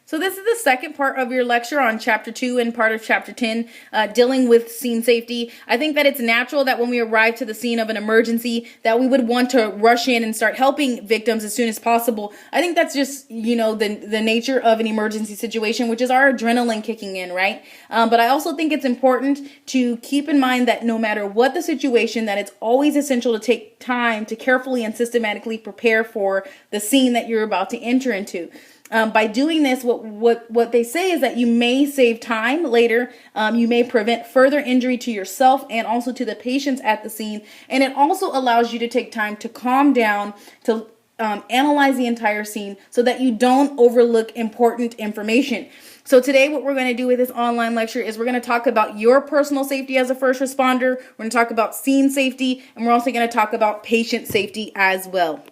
So this is the second part of your lecture on chapter 2 and part of chapter 10, dealing with scene safety. I think that it's natural that when we arrive to the scene of an emergency that we would want to rush in and start helping victims as soon as possible. I think that's just, the nature of an emergency situation, which is our adrenaline kicking in, right? But I also think it's important to keep in mind that no matter what the situation, that it's always essential to take time to carefully and systematically prepare for the scene that you're about to enter into. By doing this, what they say is that you may save time later. You may prevent further injury to yourself and also to the patients at the scene. And it also allows you to take time to calm down, to analyze the entire scene so that you don't overlook important information. So today what we're going to do with this online lecture is we're going to talk about your personal safety as a first responder. We're going to talk about scene safety, and we're also going to talk about patient safety as well.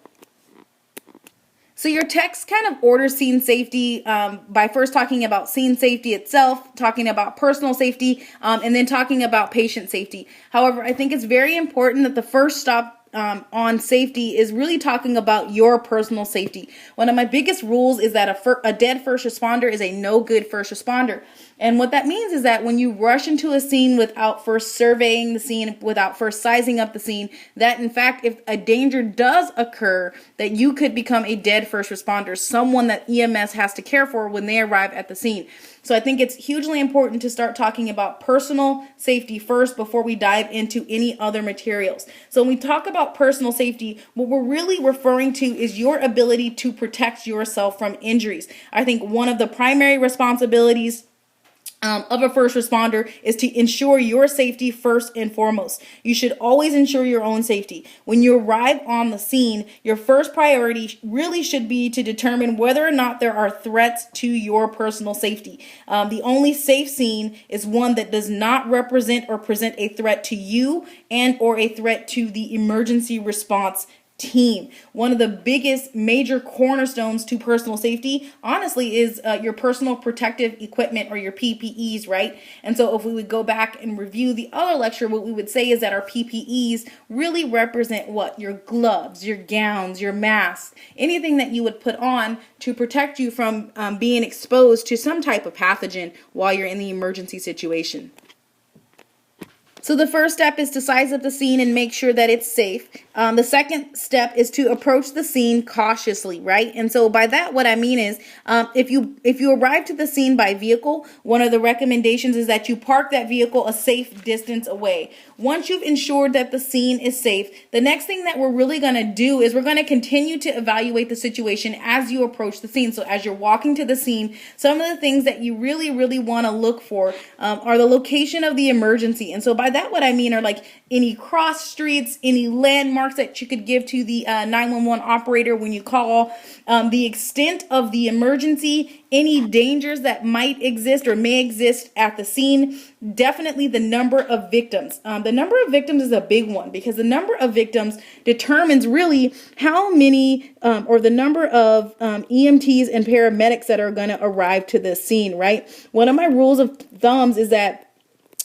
So your text kind of orders scene safety by first talking about scene safety itself, talking about personal safety, and then talking about patient safety. However, I think it's very important that the first stop on safety is really talking about your personal safety. One of my biggest rules is that a dead first responder is a no good first responder. And what that means is that when you rush into a scene without first surveying the scene, without first sizing up the scene, that in fact, if a danger does occur, that you could become a dead first responder, someone that EMS has to care for when they arrive at the scene. So I think it's hugely important to start talking about personal safety first before we dive into any other materials. So when we talk about personal safety, what we're really referring to is your ability to protect yourself from injuries. I think one of the primary responsibilities of a first responder is to ensure your safety first and foremost. You should always ensure your own safety. When you arrive on the scene, your first priority really should be to determine whether or not there are threats to your personal safety. The only safe scene is one that does not represent or present a threat to you and or a threat to the emergency response team. One of the biggest major cornerstones to personal safety, honestly, is your personal protective equipment, or your PPEs, right? And so if we would go back and review the other lecture, what we would say is that our PPEs really represent what? Your gloves, your gowns, your masks, anything that you would put on to protect you from being exposed to some type of pathogen while you're in the emergency situation. So the first step is to size up the scene and make sure that it's safe. The second step is to approach the scene cautiously, right? And so by that, what I mean is if you arrive to the scene by vehicle, one of the recommendations is that you park that vehicle a safe distance away. Once you've ensured that the scene is safe, the next thing that we're really going to do is we're going to continue to evaluate the situation as you approach the scene. So as you're walking to the scene, some of the things that you really, really want to look for are the location of the emergency. And so by that, what I mean are like any cross streets, any landmarks that you could give to the 911 operator when you call, the extent of the emergency, any dangers that might exist or may exist at the scene, definitely the number of victims. The number of victims is a big one because the number of victims determines really how many or the number of EMTs and paramedics that are going to arrive to the scene, right? One of my rules of thumbs is that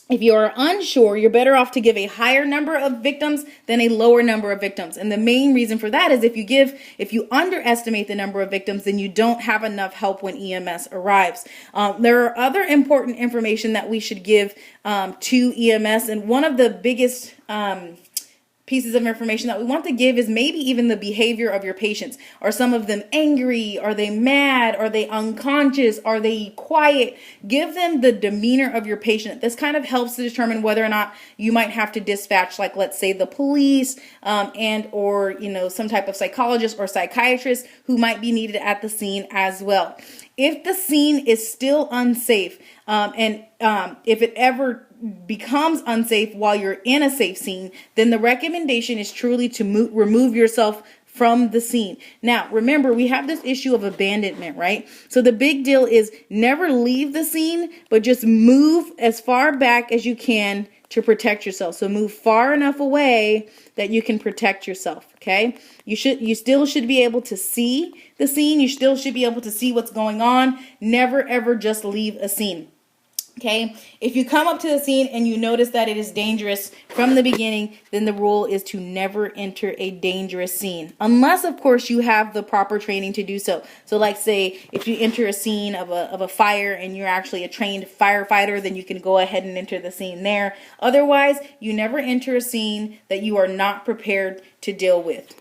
if you are unsure, you're better off to give a higher number of victims than a lower number of victims. And the main reason for that is if you underestimate the number of victims, then you don't have enough help when EMS arrives. There are other important information that we should give to EMS. And one of the biggest pieces of information that we want to give is maybe even the behavior of your patients. Are some of them angry? Are they mad? Are they unconscious? Are they quiet? Give them the demeanor of your patient. This kind of helps to determine whether or not you might have to dispatch, like, let's say the police and or some type of psychologist or psychiatrist who might be needed at the scene as well. If the scene is still unsafe and if it ever becomes unsafe while you're in a safe scene, then the recommendation is truly to remove yourself from the scene. Now, remember, we have this issue of abandonment, right? So the big deal is never leave the scene, but just move as far back as you can to protect yourself. So move far enough away that you can protect yourself, okay? You still should be able to see the scene. You still should be able to see what's going on. Never, ever just leave a scene. Okay, if you come up to the scene and you notice that it is dangerous from the beginning, then the rule is to never enter a dangerous scene. Unless, of course, you have the proper training to do so. So like say, if you enter a scene of a fire and you're actually a trained firefighter, then you can go ahead and enter the scene there. Otherwise, you never enter a scene that you are not prepared to deal with.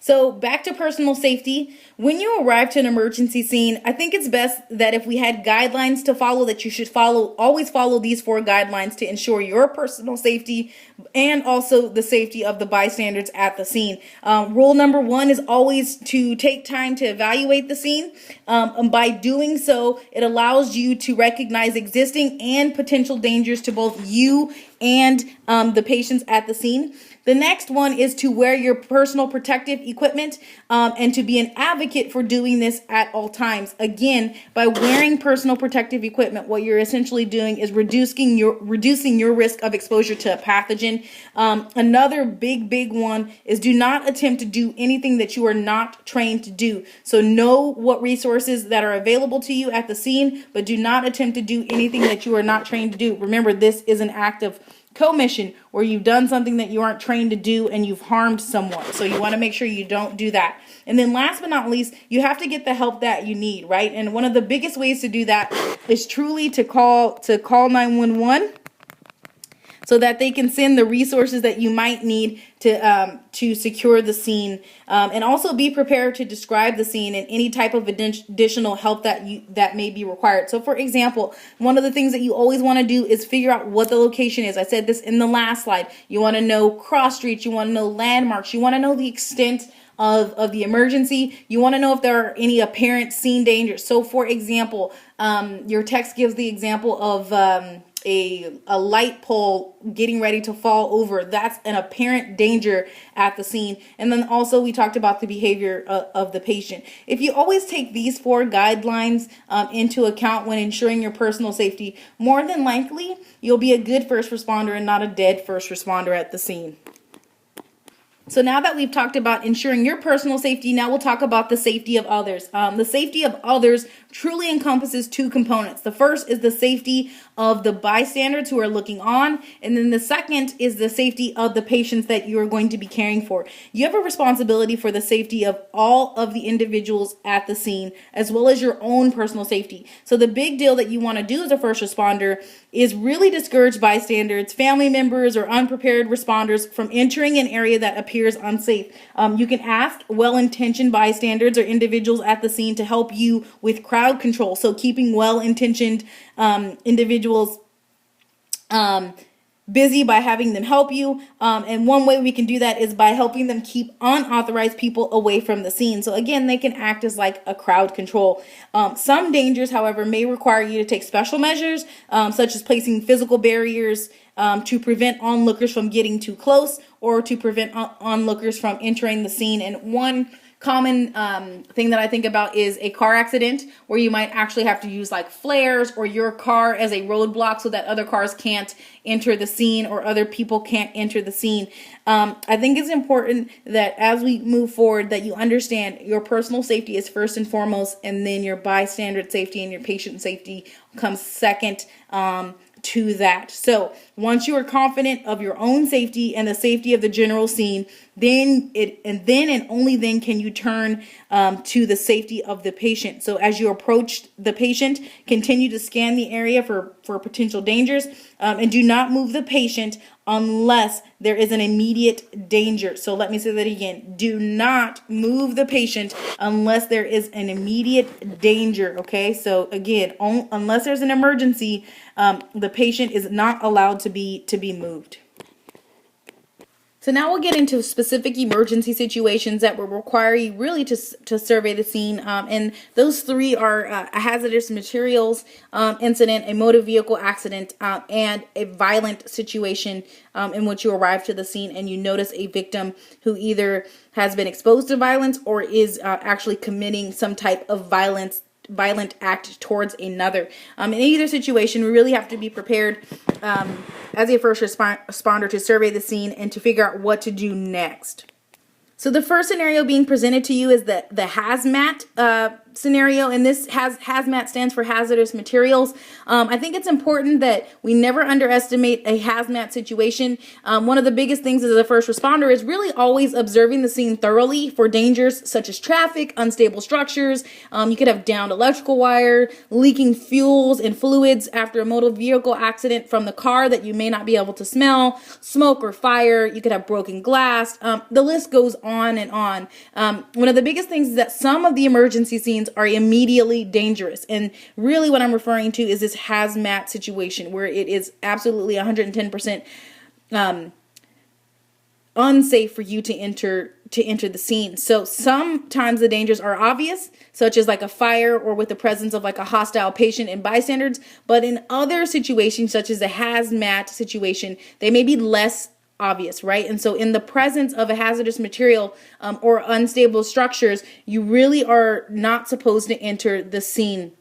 So back to personal safety. When you arrive to an emergency scene, I think it's best that if we had guidelines to follow, that you should always follow these 4 guidelines to ensure your personal safety and also the safety of the bystanders at the scene. Rule number 1 is always to take time to evaluate the scene. And by doing so, it allows you to recognize existing and potential dangers to both you and the patients at the scene. The next one is to wear your personal protective equipment and to be an advocate for doing this at all times. Again, by wearing personal protective equipment, what you're essentially doing is reducing your risk of exposure to a pathogen. Another big one is do not attempt to do anything that you are not trained to do. So know what resources that are available to you at the scene, but do not attempt to do anything that you are not trained to do. Remember, this is an act of commission where you've done something that you aren't trained to do and you've harmed someone. So you want to make sure you don't do that. And then last but not least, you have to get the help that you need, right? And one of the biggest ways to do that is truly to call 911 so that they can send the resources that you might need to secure the scene, and also be prepared to describe the scene and any type of additional help that may be required. So for example, one of the things that you always want to do is figure out what the location is. I said this in the last slide. You want to know cross streets, you want to know landmarks, you want to know the extent of the emergency. You want to know if there are any apparent scene dangers. So for example, your text gives the example of a light pole getting ready to fall over. That's an apparent danger at the scene. And then also we talked about the behavior of the patient. If you always take these 4 guidelines into account when ensuring your personal safety, more than likely you'll be a good first responder and not a dead first responder at the scene. So now that we've talked about ensuring your personal safety, now we'll talk about the safety of others. The safety of others truly encompasses 2 components. The first is the safety of the bystanders who are looking on, and then the second is the safety of the patients that you are going to be caring for. You have a responsibility for the safety of all of the individuals at the scene, as well as your own personal safety. So the big deal that you want to do as a first responder is really discourage bystanders, family members, or unprepared responders from entering an area that appears unsafe. You can ask well-intentioned bystanders or individuals at the scene to help you with crowd control. So keeping well-intentioned individuals busy by having them help you. And one way we can do that is by helping them keep unauthorized people away from the scene. So again, they can act as like a crowd control. Some dangers, however, may require you to take special measures, such as placing physical barriers to prevent onlookers from getting too close or to prevent onlookers from entering the scene. And one common thing that I think about is a car accident where you might actually have to use like flares or your car as a roadblock so that other cars can't enter the scene or other people can't enter the scene. I think it's important that as we move forward that you understand your personal safety is first and foremost, and then your bystander safety and your patient safety comes second to that. So once you are confident of your own safety and the safety of the general scene, then and only then can you turn to the safety of the patient. So as you approach the patient, continue to scan the area for potential dangers, and do not move the patient unless there is an immediate danger. So let me say that again. Do not move the patient unless there is an immediate danger. Okay, so again, unless there's an emergency, the patient is not allowed to be moved. So now we'll get into specific emergency situations that will require you really to survey the scene. And those 3 are a hazardous materials incident, a motor vehicle accident, and a violent situation in which you arrive to the scene and you notice a victim who either has been exposed to violence or is actually committing some type of violent act towards another. In either situation, we really have to be prepared as a first responder to survey the scene and to figure out what to do next. So the first scenario being presented to you is the hazmat scenario, and this hazmat stands for hazardous materials. I think it's important that we never underestimate a hazmat situation. One of the biggest things as a first responder is really always observing the scene thoroughly for dangers such as traffic, unstable structures. You could have downed electrical wire, leaking fuels and fluids after a motor vehicle accident from the car that you may not be able to smell, smoke or fire. You could have broken glass. The list goes on and on. One of the biggest things is that some of the emergency scenes are immediately dangerous. And really what I'm referring to is this hazmat situation where it is absolutely 110% unsafe for you to enter the scene. So sometimes the dangers are obvious, such as like a fire or with the presence of like a hostile patient and bystanders. But in other situations, such as a hazmat situation, they may be less obvious, right? And so in the presence of a hazardous material or unstable structures, you really are not supposed to enter the scene.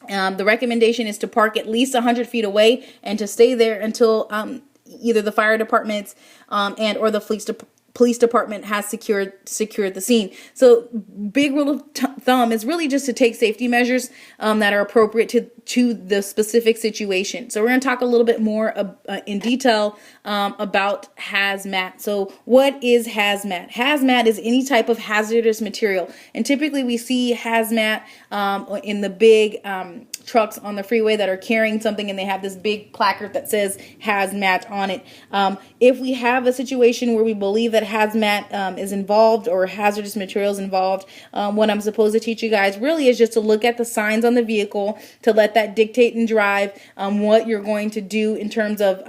The recommendation is to park at least 100 feet away and to stay there until either the fire departments and or the police department has secured the scene. So big rule of thumb is really just to take safety measures that are appropriate to the specific situation. So we're going to talk a little bit more in detail about hazmat. So what is hazmat? Hazmat is any type of hazardous material, and typically we see hazmat in the big trucks on the freeway that are carrying something, and they have this big placard that says hazmat on it. If we have a situation where we believe that hazmat is involved or hazardous materials involved, what I'm supposed to teach you guys really is just to look at the signs on the vehicle, to let that dictate and drive what you're going to do in terms of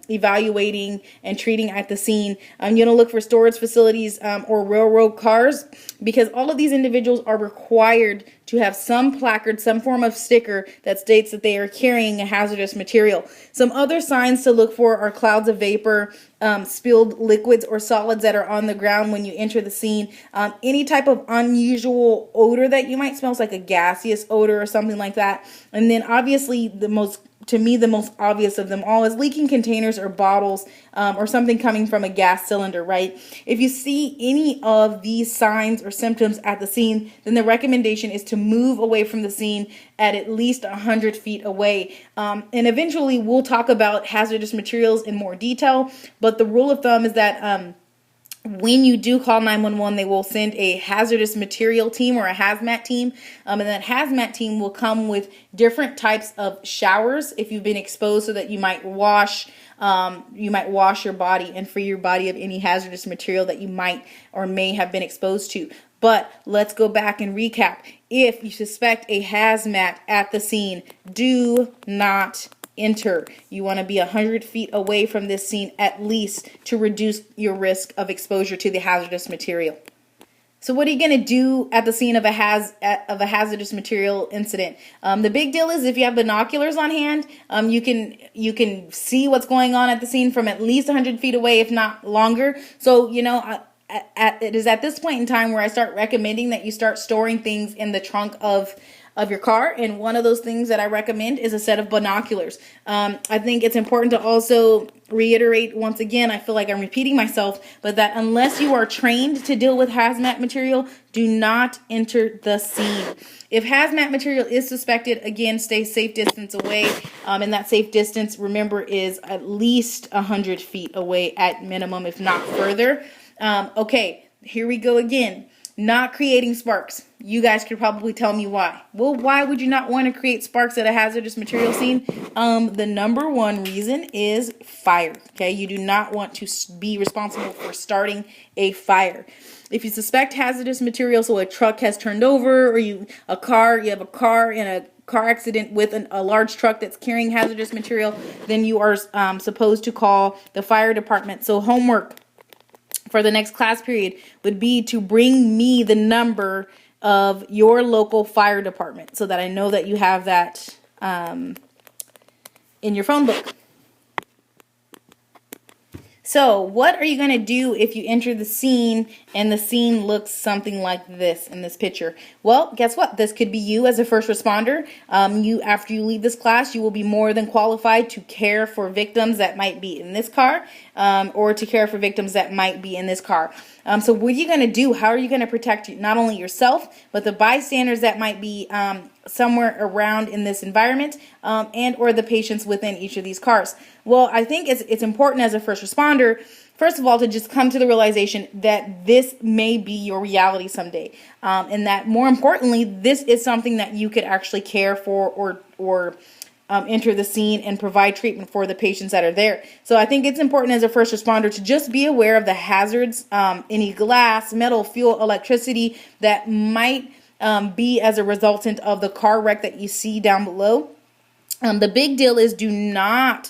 evaluating and treating at the scene. You're going to look for storage facilities or railroad cars, because all of these individuals are required to have some placard, some form of sticker that states that they are carrying a hazardous material. Some other signs to look for are clouds of vapor, spilled liquids or solids that are on the ground when you enter the scene, any type of unusual odor that you might smell, like a gaseous odor or something like that. And then obviously the most obvious of them all is leaking containers or bottles or something coming from a gas cylinder, right? If you see any of these signs or symptoms at the scene, then the recommendation is to move away from the scene at least 100 feet away. And eventually we'll talk about hazardous materials in more detail, but the rule of thumb is that when you do call 911, they will send a hazardous material team or a hazmat team. And that hazmat team will come with different types of showers if you've been exposed, so that you might wash your body and free your body of any hazardous material that you might or may have been exposed to. But let's go back and recap. If you suspect a hazmat at the scene, do not enter. You want to be 100 feet away from this scene at least to reduce your risk of exposure to the hazardous material. So what are you going to do at the scene of a hazardous material incident? The big deal is if you have binoculars on hand, you can see what's going on at the scene from at least 100 feet away, if not longer. So, it is at this point in time where I start recommending that you start storing things in the trunk of your car, and one of those things that I recommend is a set of binoculars. I think it's important to also reiterate once again, I feel like I'm repeating myself, but that unless you are trained to deal with hazmat material, do not enter the scene. If hazmat material is suspected, again, stay safe distance away, and that safe distance, remember, is at least 100 feet away at minimum, if not further. Okay, here we go again. Not creating sparks. You guys could probably tell me why. Well, why would you not want to create sparks at a hazardous material scene? The number one reason is fire. Okay, you do not want to be responsible for starting a fire. If you suspect hazardous material, so a truck has turned over, or you have a car in a car accident with a large truck that's carrying hazardous material, then you are supposed to call the fire department. So homework for the next class period would be to bring me the number of your local fire department so that I know that you have that in your phone book. So, what are you going to do if you enter the scene and the scene looks something like this in this picture? Well, guess what? This could be you as a first responder. After you leave this class, you will be more than qualified to care for victims that might be in this car, or to care for victims that might be in this car. So, what are you going to do? How are you going to protect not only yourself, but the bystanders that might be somewhere around in this environment, and or the patients within each of these cars? Well, I think it's important as a first responder, first of all, to just come to the realization that this may be your reality someday, and that more importantly, this is something that you could actually care for or enter the scene and provide treatment for the patients that are there. So I think it's important as a first responder to just be aware of the hazards, any glass, metal, fuel, electricity that might be as a resultant of the car wreck that you see down below. The big deal is do not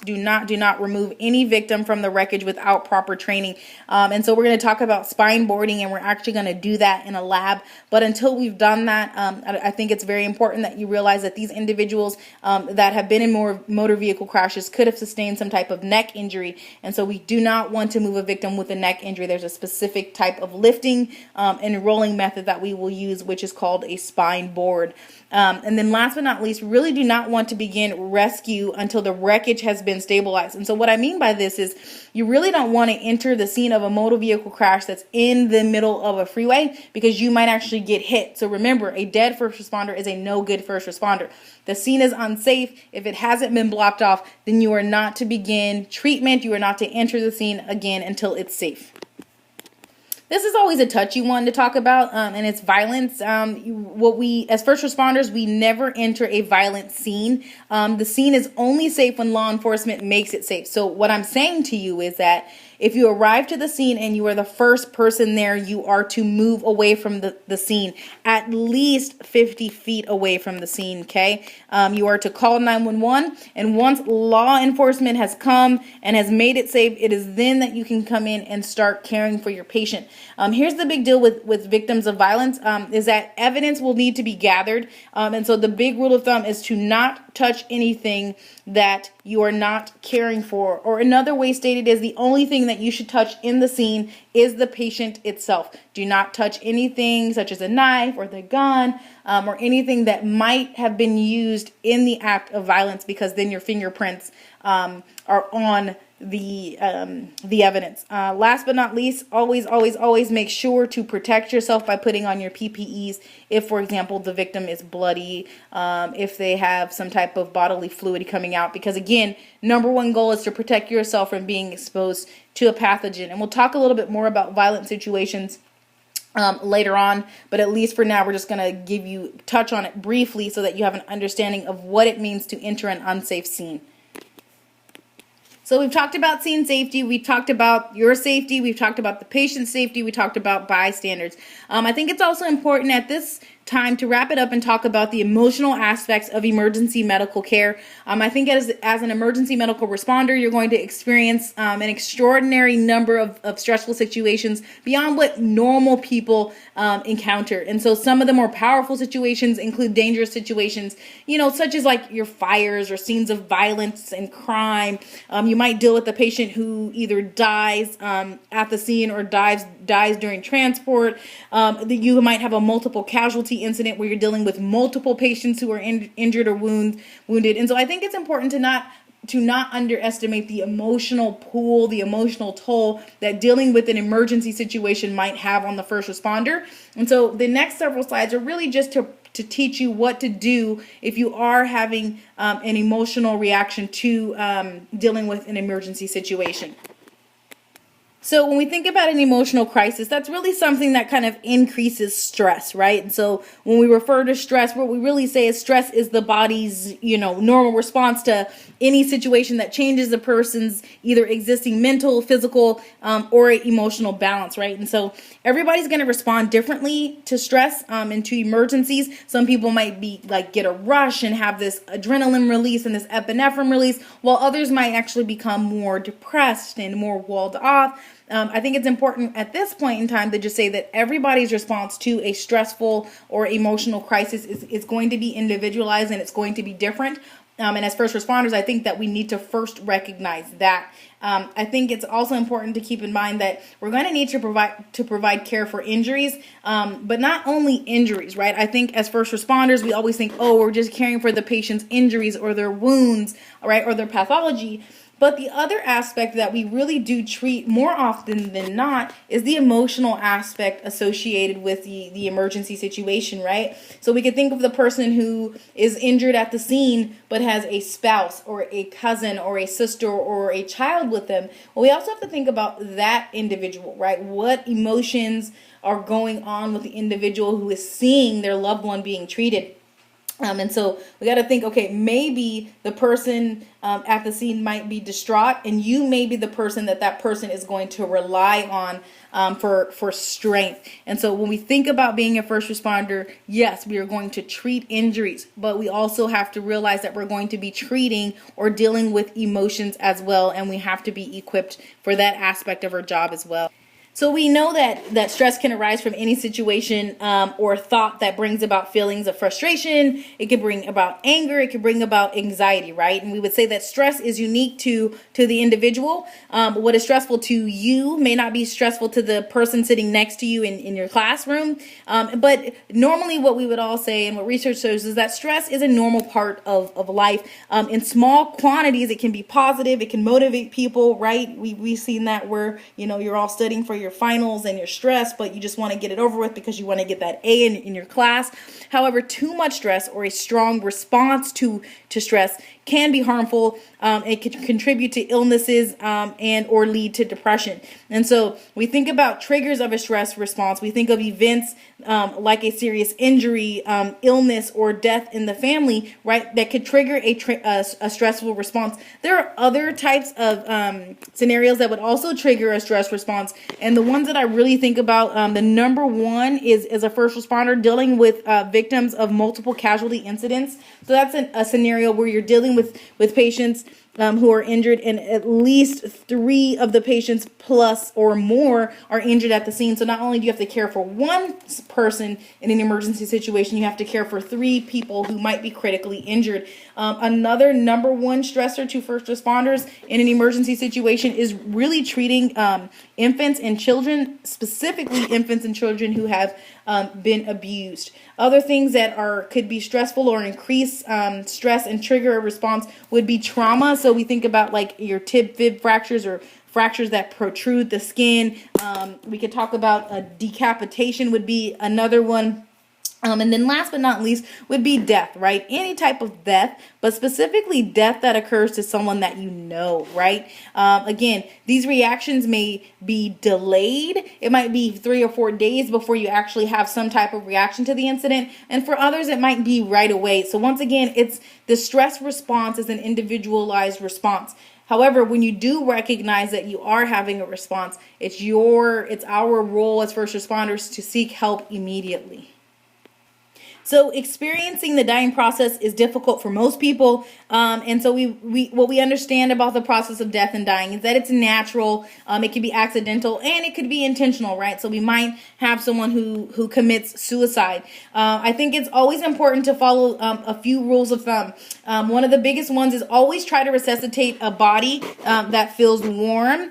remove any victim from the wreckage without proper training. And so we're going to talk about spine boarding, and we're actually going to do that in a lab. But until we've done that, I think it's very important that you realize that these individuals that have been in more motor vehicle crashes could have sustained some type of neck injury. And so we do not want to move a victim with a neck injury. There's a specific type of lifting and rolling method that we will use, which is called a spine board. And then last but not least, really do not want to begin rescue until the wreckage has been stabilized. And so what I mean by this is you really don't want to enter the scene of a motor vehicle crash that's in the middle of a freeway, because you might actually get hit. So remember, a dead first responder is a no good first responder. The scene is unsafe. If it hasn't been blocked off, then you are not to begin treatment. You are not to enter the scene again until it's safe. This is always a touchy one to talk about, and it's violence. As first responders, we never enter a violent scene. The scene is only safe when law enforcement makes it safe. So what I'm saying to you is that if you arrive to the scene and you are the first person there, you are to move away from the scene, at least 50 feet away from the scene, okay? You are to call 911, and once law enforcement has come and has made it safe, it is then that you can come in and start caring for your patient. Here's the big deal with victims of violence, is that evidence will need to be gathered, and so the big rule of thumb is to not touch anything that you are not caring for. Or another way stated is the only thing that you should touch in the scene is the patient itself. Do not touch anything such as a knife or the gun, or anything that might have been used in the act of violence, because then your fingerprints are on the evidence. Last but not least, always make sure to protect yourself by putting on your PPEs if, for example, the victim is bloody, if they have some type of bodily fluid coming out, because again, number one goal is to protect yourself from being exposed to a pathogen. And we'll talk a little bit more about violent situations later on, but at least for now, we're just going to touch on it briefly so that you have an understanding of what it means to enter an unsafe scene. So we've talked about scene safety, we've talked about your safety, we've talked about the patient's safety, we talked about bystanders. I think it's also important at this time to wrap it up and talk about the emotional aspects of emergency medical care. I think as an emergency medical responder, you're going to experience an extraordinary number of stressful situations beyond what normal people encounter. And so some of the more powerful situations include dangerous situations, such as like your fires or scenes of violence and crime. You might deal with a patient who either dies at the scene or dies during transport. You might have a multiple casualty incident where you're dealing with multiple patients who are injured or wounded. And so I think it's important to not underestimate the emotional pull, the emotional toll that dealing with an emergency situation might have on the first responder. And so the next several slides are really just to teach you what to do if you are having an emotional reaction to dealing with an emergency situation. So when we think about an emotional crisis, that's really something that kind of increases stress, right? And so when we refer to stress, what we really say is stress is the body's, normal response to any situation that changes the person's either existing mental, physical, or emotional balance, right? And so everybody's going to respond differently to stress and to emergencies. Some people might get a rush and have this adrenaline release and this epinephrine release, while others might actually become more depressed and more walled off. I think it's important at this point in time to just say that everybody's response to a stressful or emotional crisis is going to be individualized, and it's going to be different. And as first responders, I think that we need to first recognize that. I think it's also important to keep in mind that we're going to need to provide care for injuries, but not only injuries, right? I think as first responders, we always think, oh, we're just caring for the patient's injuries or their wounds, right, or their pathology. But the other aspect that we really do treat more often than not is the emotional aspect associated with the emergency situation, right? So we could think of the person who is injured at the scene but has a spouse or a cousin or a sister or a child with them. Well, we also have to think about that individual, right? What emotions are going on with the individual who is seeing their loved one being treated. And so we got to think, okay, maybe the person at the scene might be distraught, and you may be the person that person is going to rely on for strength. And so when we think about being a first responder, yes, we are going to treat injuries, but we also have to realize that we're going to be treating or dealing with emotions as well, and we have to be equipped for that aspect of our job as well. So we know that stress can arise from any situation or thought that brings about feelings of frustration. It can bring about anger. It can bring about anxiety, right? And we would say that stress is unique to the individual. What is stressful to you may not be stressful to the person sitting next to you in your classroom. But normally what we would all say and what research shows is that stress is a normal part of life. In small quantities, it can be positive. It can motivate people, right? We've seen that where, you're all studying for your finals and you're stressed, but you just want to get it over with because you want to get that A in your class. However, too much stress or a strong response to stress can be harmful. It can contribute to illnesses and or lead to depression. And so we think about triggers of a stress response. We think of events like a serious injury, illness, or death in the family, right, that could trigger a stressful response. There are other types of scenarios that would also trigger a stress response. And the ones that I really think about, the number one is as a first responder dealing with victims of multiple casualty incidents. So that's a scenario where you're dealing with patients who are injured, and at least 3 of the patients plus or more are injured at the scene. So not only do you have to care for one person in an emergency situation, you have to care for 3 people who might be critically injured. Another number one stressor to first responders in an emergency situation is really treating infants and children, specifically infants and children who have been abused. Other things that could be stressful or increase stress and trigger a response would be trauma. So we think about like your tib-fib fractures or fractures that protrude the skin. We could talk about decapitation would be another one. And then last but not least would be death, right? Any type of death, but specifically death that occurs to someone that you know, right? Again, these reactions may be delayed. It might be 3 or 4 days before you actually have some type of reaction to the incident. And for others, it might be right away. So once again, it's the stress response is an individualized response. However, when you do recognize that you are having a response, it's our role as first responders to seek help immediately. So experiencing the dying process is difficult for most people. And so what we understand about the process of death and dying is that it's natural. It can be accidental and it could be intentional, right? So we might have someone who commits suicide. I think it's always important to follow a few rules of thumb. One of the biggest ones is always try to resuscitate a body that feels warm.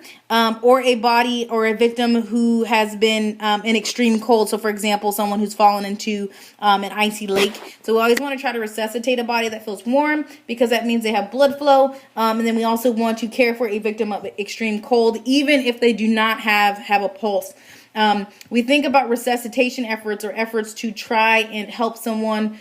Or a body or a victim who has been in extreme cold. So, for example, someone who's fallen into an icy lake. So we always want to try to resuscitate a body that feels warm because that means they have blood flow. And then we also want to care for a victim of extreme cold, even if they do not have a pulse. We think about resuscitation efforts or efforts to try and help someone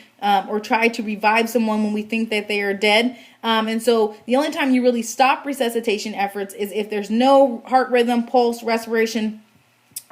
or try to revive someone when we think that they are dead. And so the only time you really stop resuscitation efforts is if there's no heart rhythm, pulse, respiration,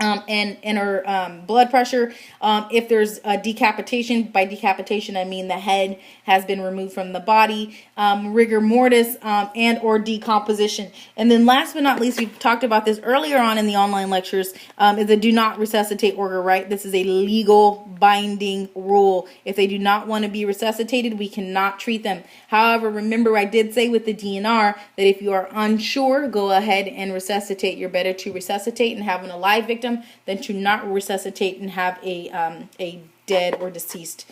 and blood pressure. If there's a decapitation, by decapitation I mean the head has been removed from the body, rigor mortis, and or decomposition. And then last but not least, we've talked about this earlier on in the online lectures, is the do not resuscitate order, right? This is a legal binding rule. If they do not want to be resuscitated, we cannot treat them. However, remember I did say with the DNR that if you are unsure, go ahead and resuscitate. You're better to resuscitate and have an alive victim than to not resuscitate and have a dead or deceased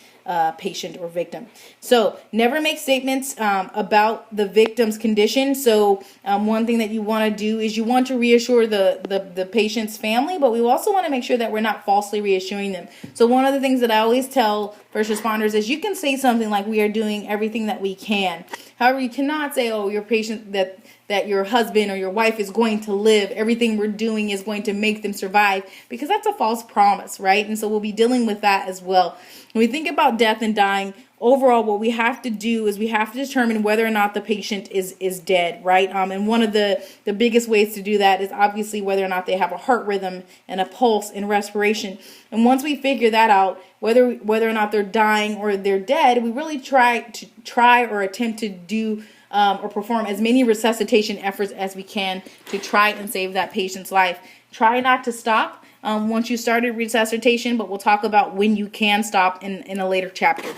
patient or victim. So never make statements about the victim's condition. So one thing that you want to do is you want to reassure the patient's family, but we also want to make sure that we're not falsely reassuring them. So one of the things that I always tell first responders is you can say something like, we are doing everything that we can. However, you cannot say, oh, your patient, that your husband or your wife is going to live. Everything we're doing is going to make them survive, because that's a false promise, right? And so we'll be dealing with that as well. When we think about death and dying, overall, what we have to do is we have to determine whether or not the patient is dead, right? And one of the biggest ways to do that is obviously whether or not they have a heart rhythm and a pulse and respiration. And once we figure that out, whether or not they're dying or they're dead, we really try or attempt to do or perform as many resuscitation efforts as we can to try and save that patient's life. Try not to stop once you started resuscitation, but we'll talk about when you can stop in a later chapter.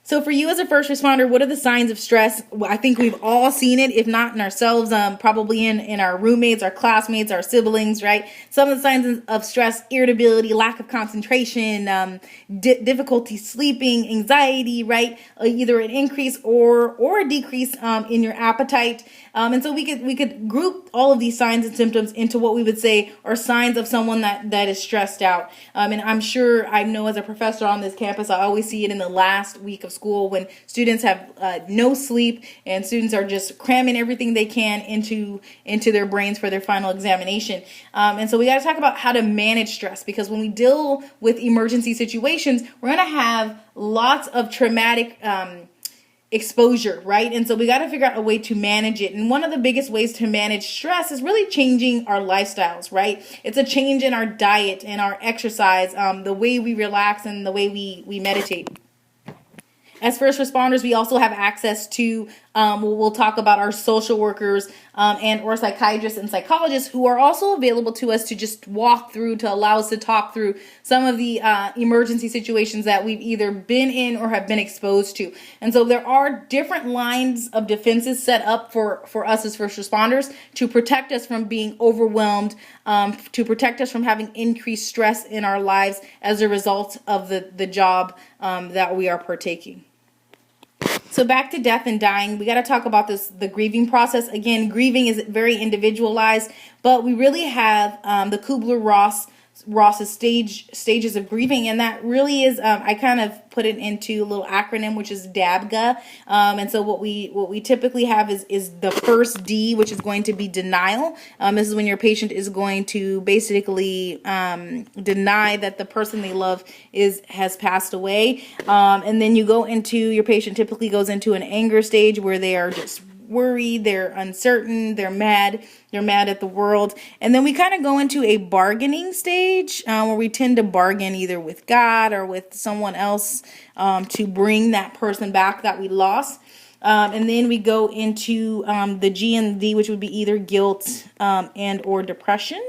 So for you as a first responder, what are the signs of stress? Well, I think we've all seen it, if not in ourselves, probably in our roommates, our classmates, our siblings, right? Some of the signs of stress: irritability, lack of concentration, difficulty sleeping, anxiety, right? Either an increase or a decrease in your appetite. And so we could group all of these signs and symptoms into what we would say are signs of someone that is stressed out. And I'm sure, I know as a professor on this campus, I always see it in the last week of school when students have no sleep and students are just cramming everything they can into their brains for their final examination. And so we got to talk about how to manage stress, because when we deal with emergency situations, we're going to have lots of traumatic exposure, right? And so we got to figure out a way to manage it. And one of the biggest ways to manage stress is really changing our lifestyles, right? It's a change in our diet and our exercise, the way we relax and the way we meditate. As first responders, we also have access to, we'll talk about our social workers and or psychiatrists and psychologists who are also available to us to just walk through, to allow us to talk through some of the emergency situations that we've either been in or have been exposed to. And so there are different lines of defenses set up for us as first responders to protect us from being overwhelmed, to protect us from having increased stress in our lives as a result of the job that we are partaking. So back to death and dying, we got to talk about the grieving process. Again, grieving is very individualized, but we really have the Kubler-Ross's stages of grieving, and that really is, I kind of put it into a little acronym, which is DABGA. And so what we typically have is the first D, which is going to be denial. This is when your patient is going to basically deny that the person they love has passed away. And then your patient typically goes into an anger stage where they are just worried, they're uncertain, they're mad at the world. And then we kind of go into a bargaining stage where we tend to bargain either with God or with someone else to bring that person back that we lost. And then we go into the G and D, which would be either guilt and or depression.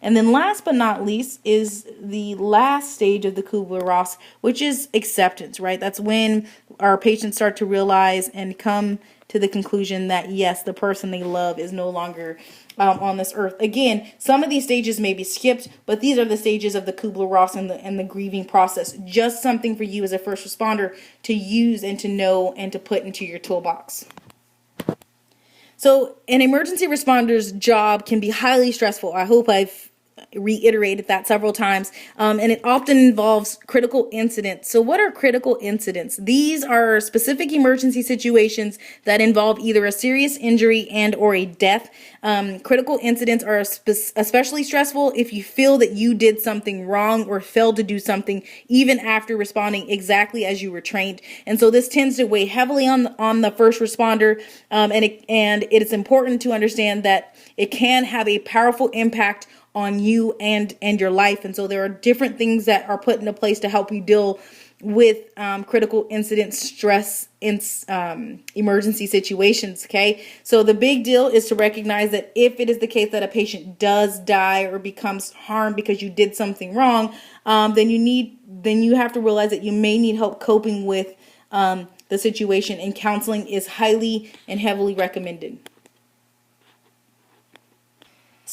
And then last but not least is the last stage of the Kubler-Ross, which is acceptance, right? That's when our patients start to realize and come to the conclusion that, yes, the person they love is no longer on this earth. Again, some of these stages may be skipped, but these are the stages of the Kubler-Ross and the grieving process. Just something for you as a first responder to use and to know and to put into your toolbox. So an emergency responder's job can be highly stressful. I hope I've reiterated that several times, and it often involves critical incidents. So what are critical incidents? These are specific emergency situations that involve either a serious injury and or a death. Critical incidents are especially stressful if you feel that you did something wrong or failed to do something even after responding exactly as you were trained. And so this tends to weigh heavily on the first responder, and it is important to understand that it can have a powerful impact on you and your life. And so there are different things that are put into place to help you deal with critical incident stress in emergency situations. Okay, so the big deal is to recognize that if it is the case that a patient does die or becomes harmed because you did something wrong, then you have to realize that you may need help coping with the situation, and counseling is highly and heavily recommended.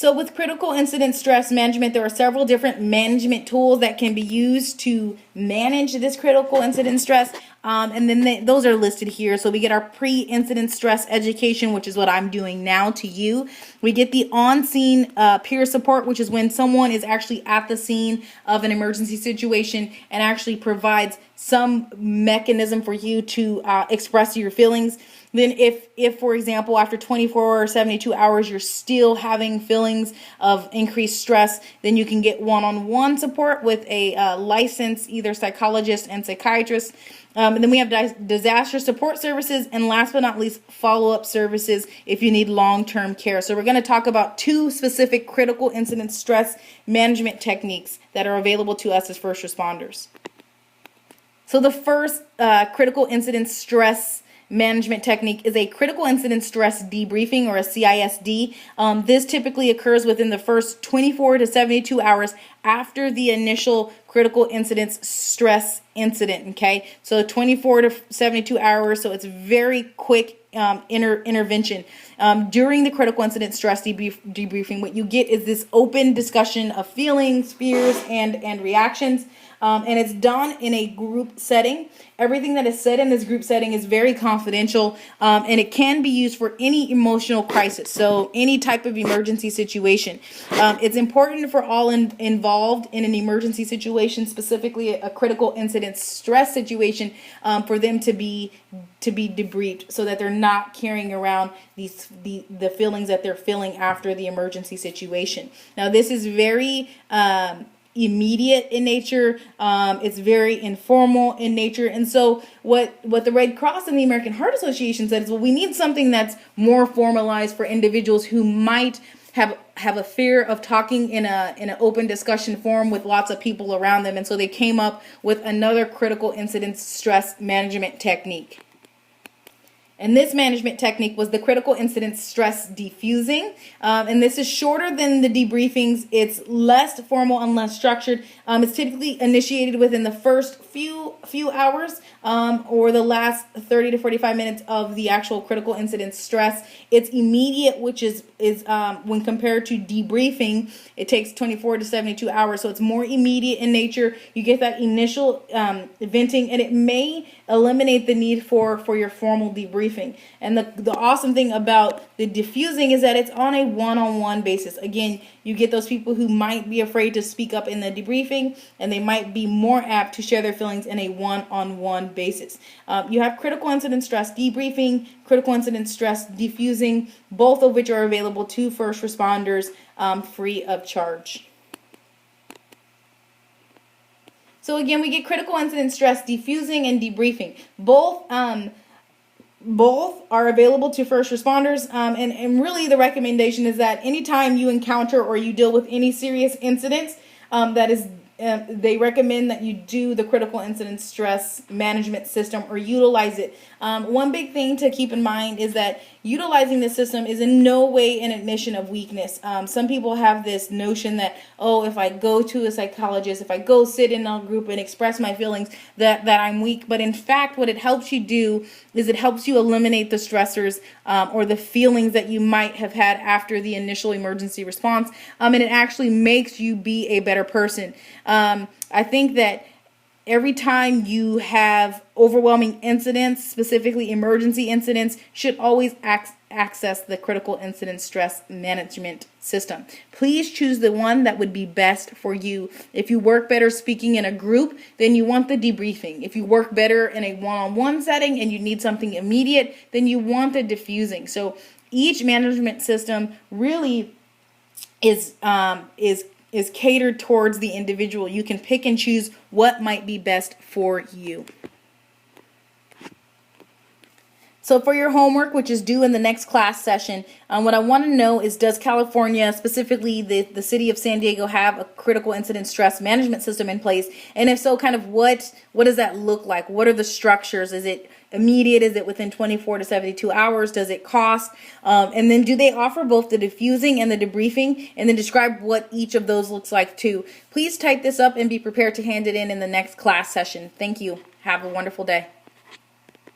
So with critical incident stress management, there are several different management tools that can be used to manage this critical incident stress. And then those are listed here. So we get our pre-incident stress education, which is what I'm doing now to you. We get the on-scene peer support, which is when someone is actually at the scene of an emergency situation and actually provides some mechanism for you to express your feelings. Then if, for example, after 24 or 72 hours, you're still having feelings of increased stress, then you can get one-on-one support with a licensed either psychologist and psychiatrist. And then we have disaster support services, and last but not least, follow-up services if you need long-term care. So we're going to talk about two specific critical incident stress management techniques that are available to us as first responders. So the first critical incident stress management technique is a critical incident stress debriefing, or a CISD. This typically occurs within the first 24 to 72 hours after the initial critical incident stress incident. Okay, so 24 to 72 hours. So it's very quick intervention. During the critical incident stress debriefing, what you get is this open discussion of feelings, fears, and reactions. And it's done in a group setting. Everything that is said in this group setting is very confidential, and it can be used for any emotional crisis, so any type of emergency situation. It's important for all involved in an emergency situation, specifically a critical incident stress situation, for them to be debriefed, so that they're not carrying around the feelings that they're feeling after the emergency situation. Now, this is very immediate in nature. It's very informal in nature. And so what the Red Cross and the American Heart Association said is, well, we need something that's more formalized for individuals who might have a fear of talking in an open discussion forum with lots of people around them. And so they came up with another critical incident stress management technique. And this management technique was the critical incident stress diffusing. And this is shorter than the debriefings. It's less formal and less structured. It's typically initiated within the first few hours or the last 30 to 45 minutes of the actual critical incident stress. It's immediate, which is when compared to debriefing, it takes 24 to 72 hours. So it's more immediate in nature. You get that initial venting, and it may eliminate the need for your formal debriefing. And the awesome thing about the diffusing is that it's on a one-on-one basis. Again, you get those people who might be afraid to speak up in the debriefing, and they might be more apt to share their feelings in a one-on-one basis. You have critical incident stress debriefing, critical incident stress diffusing, both of which are available to first responders free of charge. So again, we get critical incident stress diffusing and debriefing. Both are available to first responders, and really the recommendation is that anytime you encounter or you deal with any serious incidents, they recommend that you do the critical incident stress management system or utilize it. One big thing to keep in mind is that utilizing this system is in no way an admission of weakness. Some people have this notion that, oh, if I go to a psychologist, if I go sit in a group and express my feelings, that I'm weak. But in fact, what it helps you do is it helps you eliminate the stressors or the feelings that you might have had after the initial emergency response. And it actually makes you be a better person. I think that every time you have overwhelming incidents, specifically emergency incidents, should always access the critical incident stress management system. Please choose the one that would be best for you. If you work better speaking in a group, then you want the debriefing. If you work better in a one-on-one setting and you need something immediate, then you want the diffusing. So each management system really is catered towards the individual. You can pick and choose what might be best for you. So for your homework, which is due in the next class session, what I want to know is, does California, specifically the city of San Diego, have a critical incident stress management system in place? And if so, kind of what does that look like? What are the structures? Is it immediate? Is it within 24 to 72 hours? Does it cost? And then do they offer both the diffusing and the debriefing? And then describe what each of those looks like too. Please type this up and be prepared to hand it in the next class session. Thank you. Have a wonderful day.